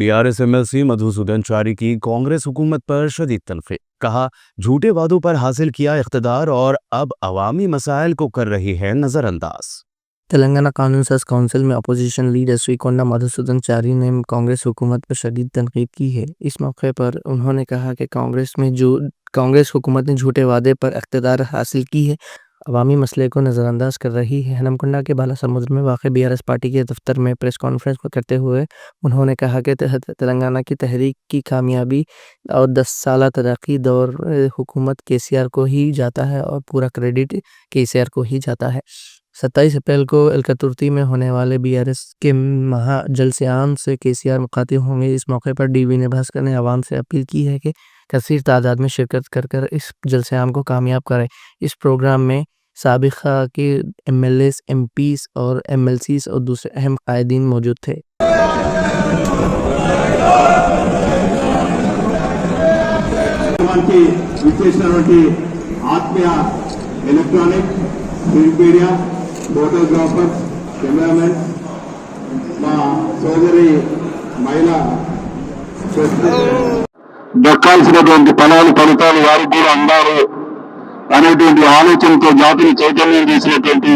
BRS MLC Madhusudan चारी की कांग्रेस हुकूमत पर शदीद तनकीद। कहा, झूठे वादों पर हासिल किया इख्तिदार और अब अवामी मसाइल को कर रही है नजरअंदाज। तेलंगाना कानून साज काउंसिल में अपोजिशन लीडर श्रीकोंडा मधुसूदन चारी ने कांग्रेस हुकूमत पर शदीद तनकीद की है। इस मौके पर उन्होंने कहा कि कांग्रेस हुकूमत ने झूठे वादे पर इख्तिदार हासिल की है, अवामी मसले को नज़रअंदाज कर रही है। हनमकुंडा के बाला समुद्र में वाक़ बीआरएस पार्टी के दफ्तर में प्रेस कॉन्फ्रेंस करते हुए उन्होंने कहा कि तेलंगाना की तहरीक की कामयाबी और 10 साला तरक्की दौर हुकूमत केसीआर को ही जाता है और पूरा क्रेडिट केसीआर को ही जाता है। 27 अप्रैल को एलकतुर्ती में होने वाले बीआरएस के महा जलसेआम से केसीआर मुखातिब होंगे। इस मौके पर डी विनय भास्कर ने आवाम से अपील की है कि कसीर तादाद में शिरकत कर इस जलसेआम को कामयाब करें। इस प्रोग्राम में साबिक़ा के एमएलएस, एमपीस और एमएलसीस और दूसरे अहम कायदीन मौजूद थे। आत्मीय electronic print media photographers cameraman మా సోదరి మహిళా దక్కాల్సినటువంటి ఫలితాలు వారికి కూడా అందారు అనేటువంటి ఆలోచనతో జాతిని చైతన్యం చేసినటువంటి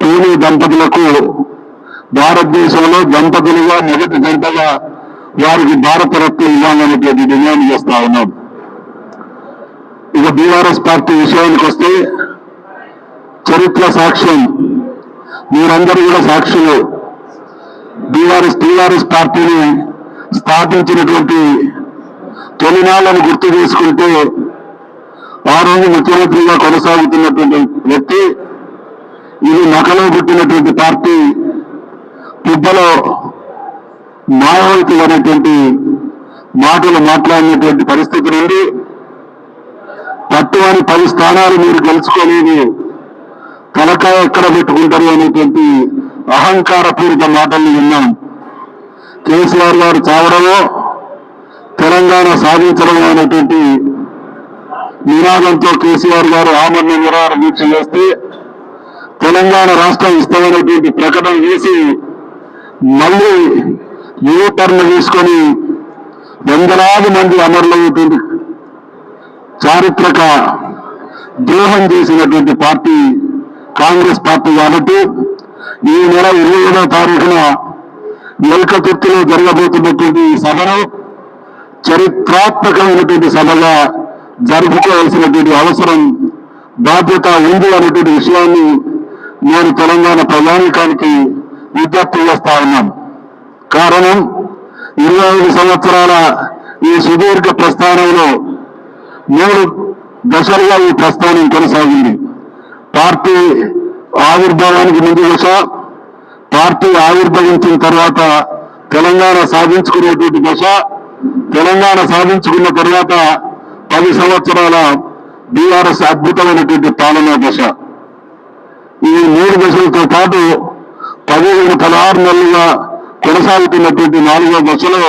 పూణే దంపతులకు భారతదేశంలో దంపతులుగా మొదటి జంటగా వారికి భారత రత్న ఇవ్వాలనేటువంటి డిమాండ్ చేస్తా ఉన్నాం. ఇక బీఆర్ఎస్ పార్టీ విషయానికి వస్తే చరిత్ర సాక్ష్యం, మీరందరూ కూడా సాక్షులు. టీఆర్ఎస్ పార్టీని స్థాపించినటువంటి తొలినాళ్లను గుర్తు చేసుకుంటే ఆ రోజు ముఖ్యమంత్రిగా కొనసాగుతున్నటువంటి వ్యక్తి ఇది నకలో పుట్టినటువంటి పార్టీ, పుబ్బలో మాయావతి అనేటువంటి మాటలు మాట్లాడినటువంటి పరిస్థితి నుండి పట్టువని 10 స్థానాలు మీరు గెలుచుకోలేదు, తలకాయ ఎక్కడ పెట్టుకుంటారు అనేటువంటి అహంకారపూరిత మాటల్ని విన్నాం. కేసీఆర్ గారు చావడమో తెలంగాణ సాధించడం అనేటువంటి నినాదంతో కేసీఆర్ గారు ఆమరణ నిరాహార దీక్ష చేస్తే తెలంగాణ రాష్ట్రం ఇస్తామనేటువంటి ప్రకటన చేసి మళ్ళీ యూటర్న్ తీసుకొని వందలాది మంది అమరులైనటువంటి చారిత్రక ద్రోహం చేసినటువంటి పార్టీ కాంగ్రెస్ పార్టీ కాబట్టి ఈ నెల 27వ తారీఖున ఎల్కతుర్తిలో జరగబోతున్నటువంటి సభను చరిత్రాత్మకమైనటువంటి సభగా జరుపుకోవాల్సినటువంటి అవసరం, బాధ్యత ఉంది అనేటువంటి విషయాన్ని నేను తెలంగాణ ప్రజానీకానికి విజ్ఞప్తి చేస్తా ఉన్నాం. కారణం 25 సంవత్సరాల ఈ సుదీర్ఘ ప్రస్థానంలో 3 దశలుగా ఈ ప్రస్థానం కొనసాగింది. పార్టీ ఆవిర్భావానికి ముందు దశ, పార్టీ ఆవిర్భవించిన తర్వాత తెలంగాణ సాధించుకునేటువంటి దశ, తెలంగాణ సాధించుకున్న తర్వాత 10 సంవత్సరాల బీఆర్ఎస్ అద్భుతమైనటువంటి పాలనా దశ. ఈ 3 దశలతో పాటు 16 నెలలుగా కొనసాగుతున్నటువంటి 4వ దశలో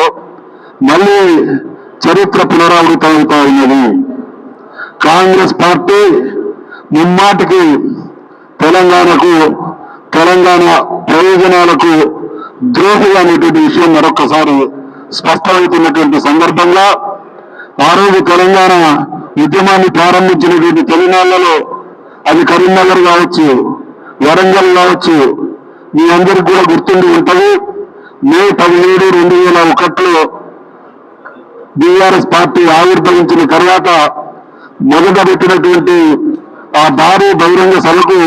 మళ్ళీ చరిత్ర పునరావృతమవుతా ఉన్నది. కాంగ్రెస్ పార్టీ ముమ్మాటికి తెలంగాణకు, తెలంగాణ ప్రయోజనాలకు ద్రోహి అనేటువంటి విషయం మరొక్కసారి స్పష్టమవుతున్నటువంటి సందర్భంగా ఆ రోజు తెలంగాణ ఉద్యమాన్ని ప్రారంభించినటువంటి తొలినాళ్లలో అది కరీంనగర్ కావచ్చు, వరంగల్ కావచ్చు, మీ అందరికి కూడా గుర్తుండి ఉంటుంది. మే 17, 2001లో బీఆర్ఎస్ పార్టీ ఆవిర్భవించిన తర్వాత మొదట పెట్టినటువంటి ఆ భారీ బహిరంగ సభకు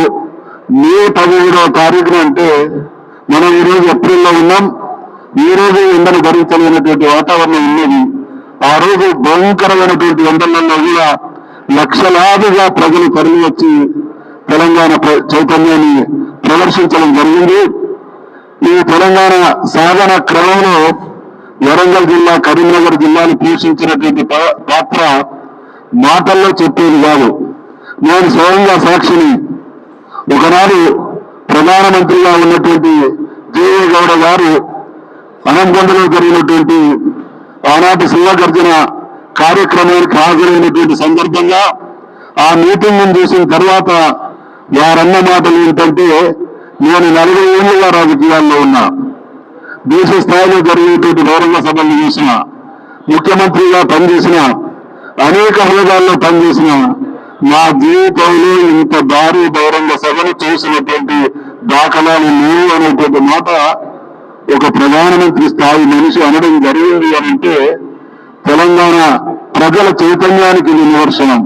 మే 17వ తారీఖున అంటే మనం ఈరోజు ఏప్రిల్లో ఉన్నాం. ఈ రోజు ఎండను భరించలేనటువంటి వాతావరణం ఉన్నది. ఆ రోజు భయంకరమైనటువంటి ఎండలలో కూడా లక్షలాదిగా ప్రజలు తరలి వచ్చి తెలంగాణ చైతన్యాన్ని ప్రదర్శించడం జరిగింది. ఈ తెలంగాణ సాధన క్రమంలో వరంగల్ జిల్లా, కరీంనగర్ జిల్లాను పోషించినటువంటి పాత్ర మాటల్లో చెప్పేది కాదు. నేను స్వయంగా సాక్షిని. ఒకనాడు ప్రధానమంత్రిగా ఉన్నటువంటి జేఏ గౌడ గారు హనంకొండలో జరిగినటువంటి ఆనాటి శివగర్జన కార్యక్రమానికి హాజరైనటువంటి సందర్భంగా ఆ మీటింగ్ చూసిన తర్వాత వారన్న మాటలు ఏంటంటే, నేను 40 ఏళ్లుగా రాజకీయాల్లో ఉన్నా, దేశ స్థాయిలో జరిగేటువంటి బహిరంగ సభలు చూసిన, ముఖ్యమంత్రిగా పనిచేసిన, అనేక హోదాల్లో పనిచేసిన, నా జీవితంలో ఇంత భారీ బహిరంగ సభను చూసినటువంటి దాఖలాలు లేవు అనేటువంటి మాట ఒక ప్రధానమంత్రి స్థాయి మనిషి అనడం జరిగింది అంటే తెలంగాణ ప్రజల చైతన్యానికి నిదర్శనం.